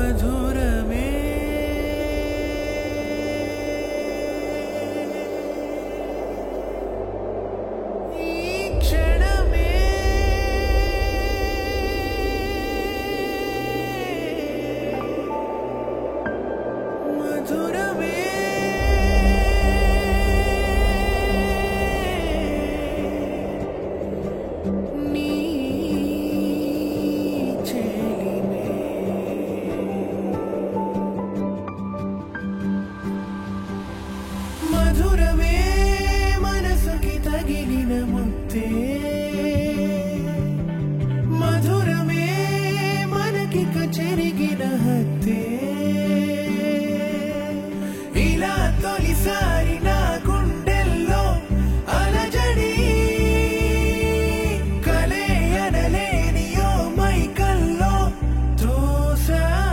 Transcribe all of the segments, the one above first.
మధురమే ఈ క్షణమే మధురమే నీ చెలిమే మధురమే మనసుకి తగిలిన ముత్తే మధురమే మనకిక చెరిగిన హత్తే ఇలా తొలిసారి నా గుండెల్లో అలజడి కలే అనలేని ఓ మైకల్లో తోసావమ్మాడి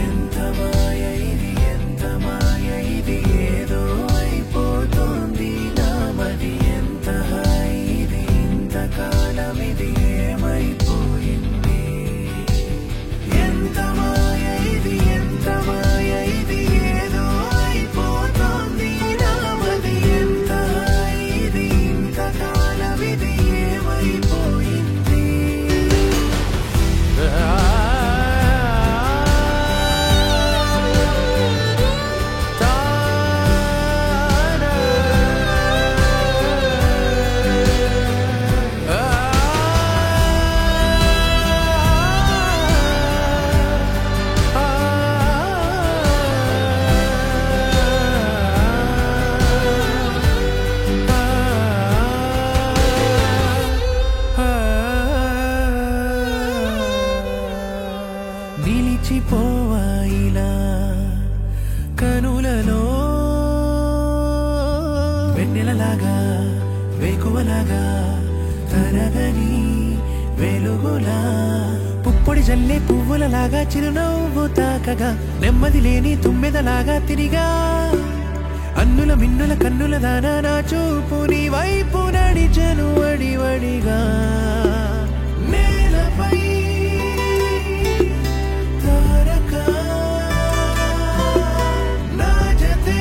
ఎంత మాయ ఇది ఏదో అయిపోతుంది నామది ఎంత హాయి ఇది ఇంతకాలం ఇది ఏమైపోయింది ఎంత మాయ ఇది ఏదో అయిపోతుంది నామది ఎంత హాయి ఇది ఇంతకాలం ఇది ఏమైపోయింది నిలిచిపోవాయిలా కనులలో వెన్నెలలాగా వేకువలాగా తరగని వెలుగులా పుప్పొడి జల్లే పువ్వులలాగా చిరునవ్వు తాకగా నెమ్మది లేని తుమ్మెదలాగా తిరిగా అన్నుల మిన్నుల కన్నుల దానా నా చూపు నీ వైపు నడిచెను వడివడిగా నేలపై తారకా నా జతే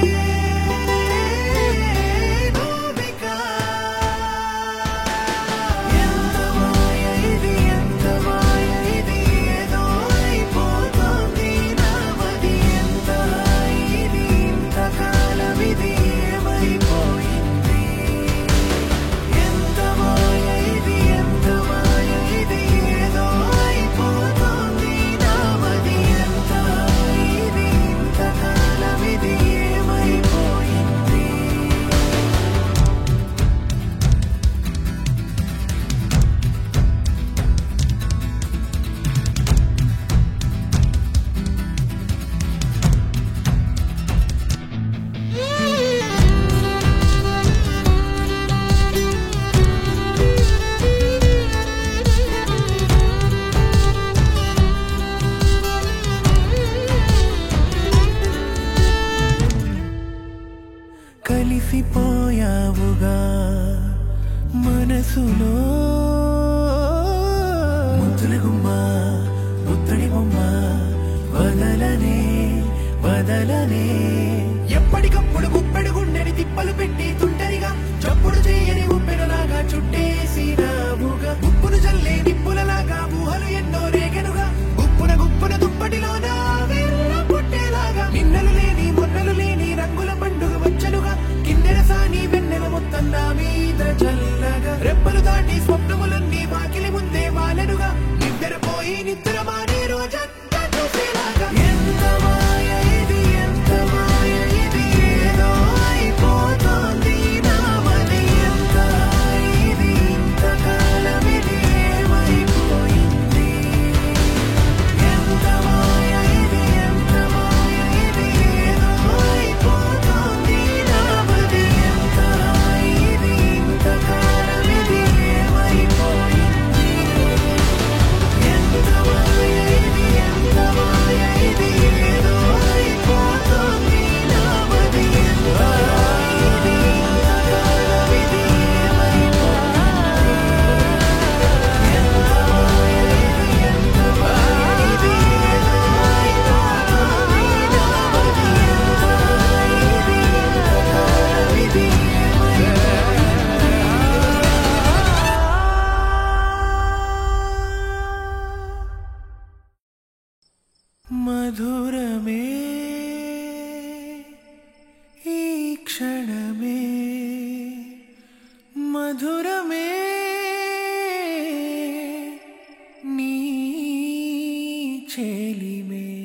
గోపికా ఎంత మాయ ఇది ఏదో అయిపోతుంది నామది ఎంత హాయి ఇది ఇంతకాలం ఇది ఏమైపోయింది ఎంత మాయ ఇది ఏదో అయిపోతుంది నామది ఎంత హాయి ఇది ఇంతకాలం ఇది ఏమైపోయింది కలిసిపోయావుగా మనసులో ముద్దుల గుమ్మ ముత్తడి బొమ్మ వదలనే ఎప్పటికప్పుడు గుప్పెడు గుండెని తిప్పలు పెట్టి తుంటరిగా చప్పుడు చేయని ఉప్పెనలాగా చుట్టేసినావుగా ఉప్పును జల్లే నిప్పులలాగా ఊహలు ఎన్నో రేగెనుగా గుప్పున దుప్పటిలోన వేళ్ళ పుట్టేలాగా నిన్నలు లేని మొన్నలు లేని రంగుల పండుగ వచ్చనుగా కిన్నెర సాని వెన్నెల మొత్తం నా మీద చల్లగా రెప్పలు దాటి స్వప్నములన్నీ వాకిలి ముందే వాలెనుగా నిద్రపోయి నిద్ర మానే రోజంతా చూసేలాగా ఎంత మాయ ఇది ఎంత మాయ మధురమే ఈ క్షణమే మధురమే నీ చెలిమే